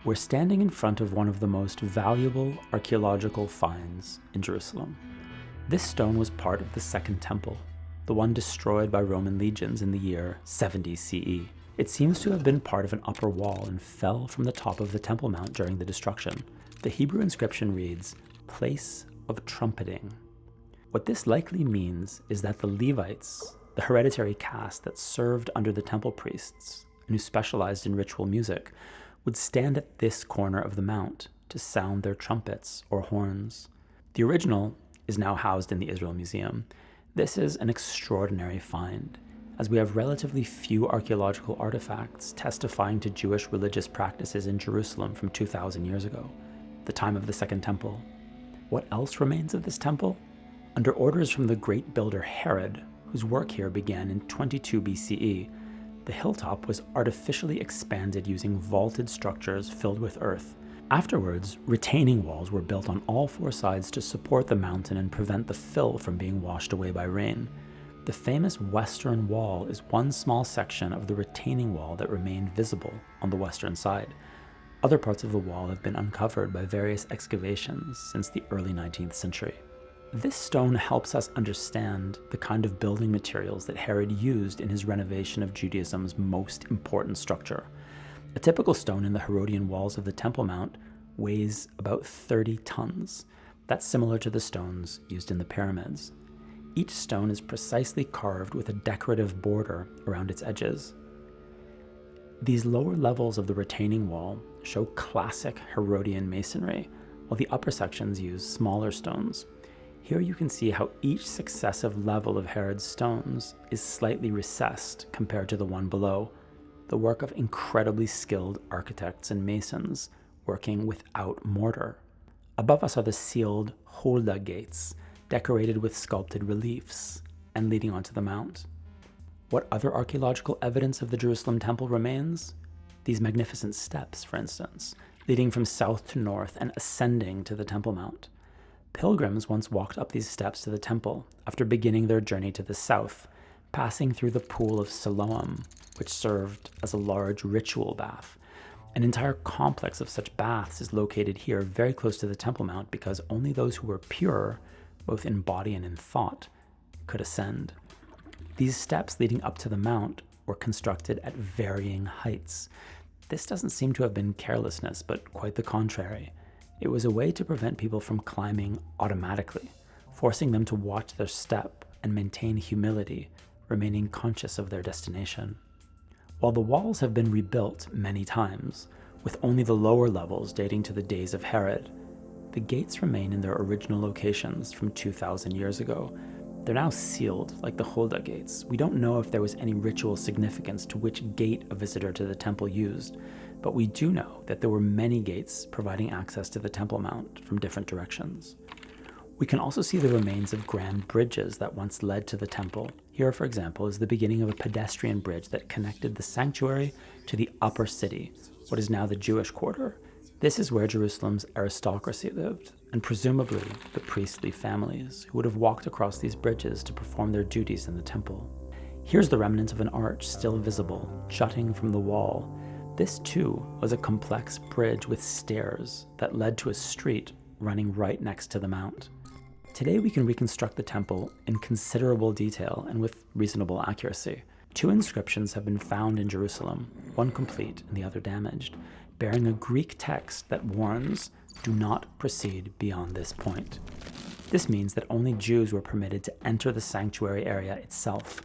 We're standing in front of one of the most valuable archaeological finds in Jerusalem. This stone was part of the Second Temple, the one destroyed by Roman legions in the year 70 CE. It seems to have been part of an upper wall and fell from the top of the Temple Mount during the destruction. The Hebrew inscription reads, "Place of trumpeting." What this likely means is that the Levites, the hereditary caste that served under the temple priests and who specialized in ritual music, would stand at this corner of the mount to sound their trumpets or horns. The original is now housed in the Israel Museum. This is an extraordinary find, as we have relatively few archaeological artifacts testifying to Jewish religious practices in Jerusalem from 2,000 years ago, the time of the Second Temple. What else remains of this temple? Under orders from the great builder Herod, whose work here began in 22 BCE, the hilltop was artificially expanded using vaulted structures filled with earth. Afterwards, retaining walls were built on all four sides to support the mountain and prevent the fill from being washed away by rain. The famous western wall is one small section of the retaining wall that remained visible on the western side. Other parts of the wall have been uncovered by various excavations since the early 19th century. This stone helps us understand the kind of building materials that Herod used in his renovation of Judaism's most important structure. A typical stone in the Herodian walls of the Temple Mount weighs about 30 tons. That's similar to the stones used in the pyramids. Each stone is precisely carved with a decorative border around its edges. These lower levels of the retaining wall show classic Herodian masonry, while the upper sections use smaller stones. Here you can see how each successive level of Herod's stones is slightly recessed compared to the one below, the work of incredibly skilled architects and masons working without mortar. Above us are the sealed Holda gates, decorated with sculpted reliefs and leading onto the mount. What other archaeological evidence of the Jerusalem temple remains? These magnificent steps, for instance, leading from south to north and ascending to the Temple Mount. Pilgrims once walked up these steps to the temple after beginning their journey to the south, passing through the pool of Siloam, which served as a large ritual bath. An entire complex of such baths is located here very close to the Temple Mount because only those who were pure, both in body and in thought, could ascend. These steps leading up to the mount were constructed at varying heights. This doesn't seem to have been carelessness, but quite the contrary. It was a way to prevent people from climbing automatically, forcing them to watch their step and maintain humility, remaining conscious of their destination. While the walls have been rebuilt many times, with only the lower levels dating to the days of Herod, the gates remain in their original locations from 2,000 years ago. They're now sealed like the Holda gates. We don't know if there was any ritual significance to which gate a visitor to the temple used, but we do know that there were many gates providing access to the Temple Mount from different directions. We can also see the remains of grand bridges that once led to the temple. Here, for example, is the beginning of a pedestrian bridge that connected the sanctuary to the upper city, what is now the Jewish quarter. This is where Jerusalem's aristocracy lived, and presumably the priestly families who would have walked across these bridges to perform their duties in the temple. Here's the remnant of an arch still visible, jutting from the wall. This too was a complex bridge with stairs that led to a street running right next to the mount. Today we can reconstruct the temple in considerable detail and with reasonable accuracy. 2 inscriptions have been found in Jerusalem, one complete and the other damaged, bearing a Greek text that warns, "Do not proceed beyond this point." This means that only Jews were permitted to enter the sanctuary area itself,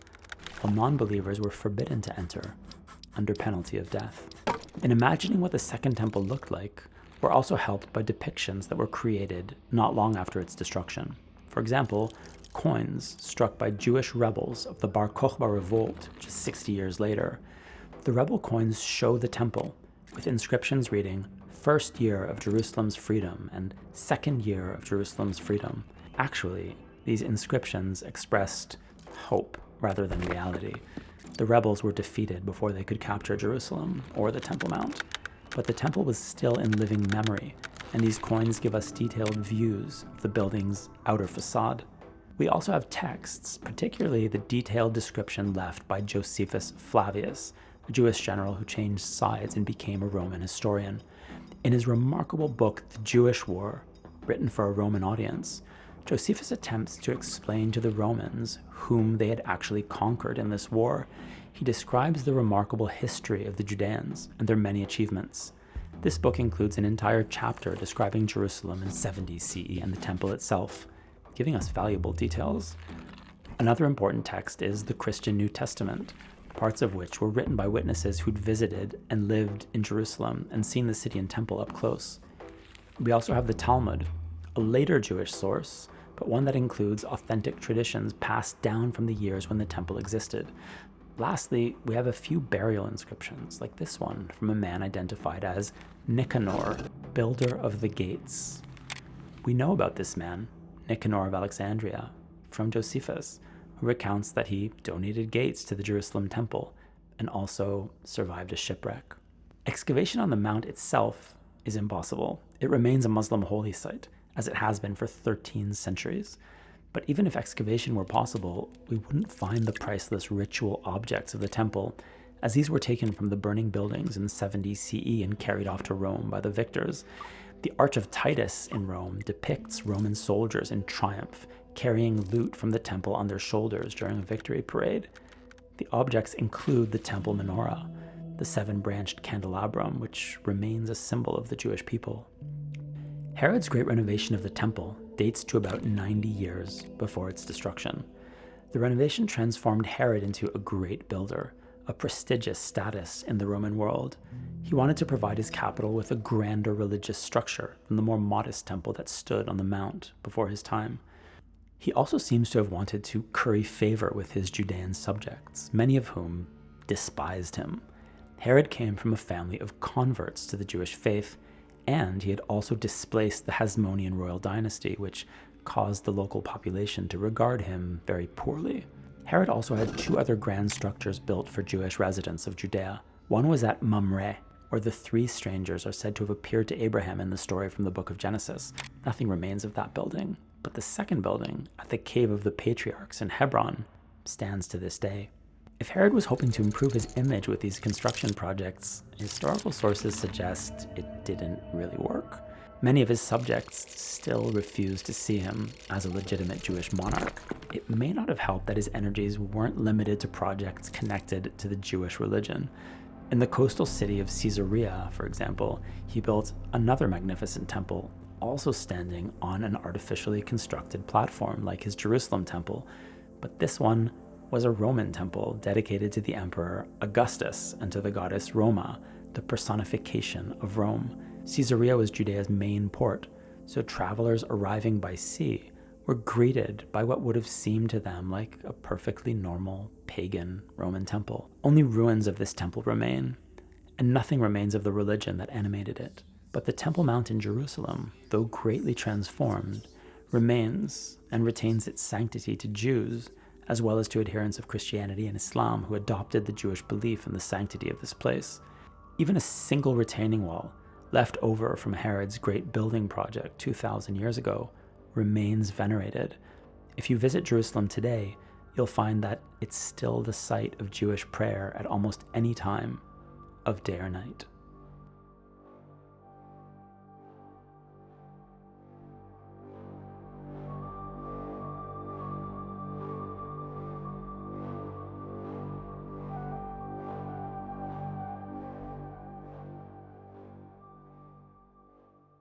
while non-believers were forbidden to enter, under penalty of death. In imagining what the Second Temple looked like, we're also helped by depictions that were created not long after its destruction. For example, coins struck by Jewish rebels of the Bar Kokhba revolt just 60 years later. The rebel coins show the temple, with inscriptions reading, "First year of Jerusalem's freedom" and "Second year of Jerusalem's freedom." Actually, these inscriptions expressed hope rather than reality. The rebels were defeated before they could capture Jerusalem or the Temple Mount, but the temple was still in living memory, and these coins give us detailed views of the building's outer facade. We also have texts, particularly the detailed description left by Josephus Flavius, a Jewish general who changed sides and became a Roman historian. In his remarkable book, The Jewish War, written for a Roman audience, Josephus attempts to explain to the Romans whom they had actually conquered in this war. He describes the remarkable history of the Judeans and their many achievements. This book includes an entire chapter describing Jerusalem in 70 CE and the temple itself, giving us valuable details. Another important text is the Christian New Testament, parts of which were written by witnesses who'd visited and lived in Jerusalem and seen the city and temple up close. We also have the Talmud, a later Jewish source, but one that includes authentic traditions passed down from the years when the temple existed. Lastly, we have a few burial inscriptions, like this one from a man identified as Nicanor, builder of the gates. We know about this man, Nicanor of Alexandria, from Josephus, who recounts that he donated gates to the Jerusalem temple and also survived a shipwreck. Excavation on the mount itself is impossible. It remains a Muslim holy site, as it has been for 13 centuries. But even if excavation were possible, we wouldn't find the priceless ritual objects of the temple, as these were taken from the burning buildings in 70 CE and carried off to Rome by the victors. The Arch of Titus in Rome depicts Roman soldiers in triumph, carrying loot from the temple on their shoulders during a victory parade. The objects include the temple menorah, the 7-branched candelabrum, which remains a symbol of the Jewish people. Herod's great renovation of the temple dates to about 90 years before its destruction. The renovation transformed Herod into a great builder, a prestigious status in the Roman world. He wanted to provide his capital with a grander religious structure than the more modest temple that stood on the mount before his time. He also seems to have wanted to curry favor with his Judean subjects, many of whom despised him. Herod came from a family of converts to the Jewish faith, and he had also displaced the Hasmonean royal dynasty, which caused the local population to regard him very poorly. Herod also had 2 other grand structures built for Jewish residents of Judea. One was at Mamre, where the 3 strangers are said to have appeared to Abraham in the story from the book of Genesis. Nothing remains of that building, but the second building, at the Cave of the Patriarchs in Hebron, stands to this day. If Herod was hoping to improve his image with these construction projects, historical sources suggest it didn't really work. Many of his subjects still refuse to see him as a legitimate Jewish monarch. It may not have helped that his energies weren't limited to projects connected to the Jewish religion. In the coastal city of Caesarea, for example, he built another magnificent temple, also standing on an artificially constructed platform like his Jerusalem temple, but this one was a Roman temple dedicated to the emperor Augustus and to the goddess Roma, the personification of Rome. Caesarea was Judea's main port, so travelers arriving by sea were greeted by what would have seemed to them like a perfectly normal pagan Roman temple. Only ruins of this temple remain, and nothing remains of the religion that animated it. But the Temple Mount in Jerusalem, though greatly transformed, remains and retains its sanctity to Jews, as well as to adherents of Christianity and Islam who adopted the Jewish belief in the sanctity of this place. Even a single retaining wall, left over from Herod's great building project 2,000 years ago, remains venerated. If you visit Jerusalem today, you'll find that it's still the site of Jewish prayer at almost any time of day or night.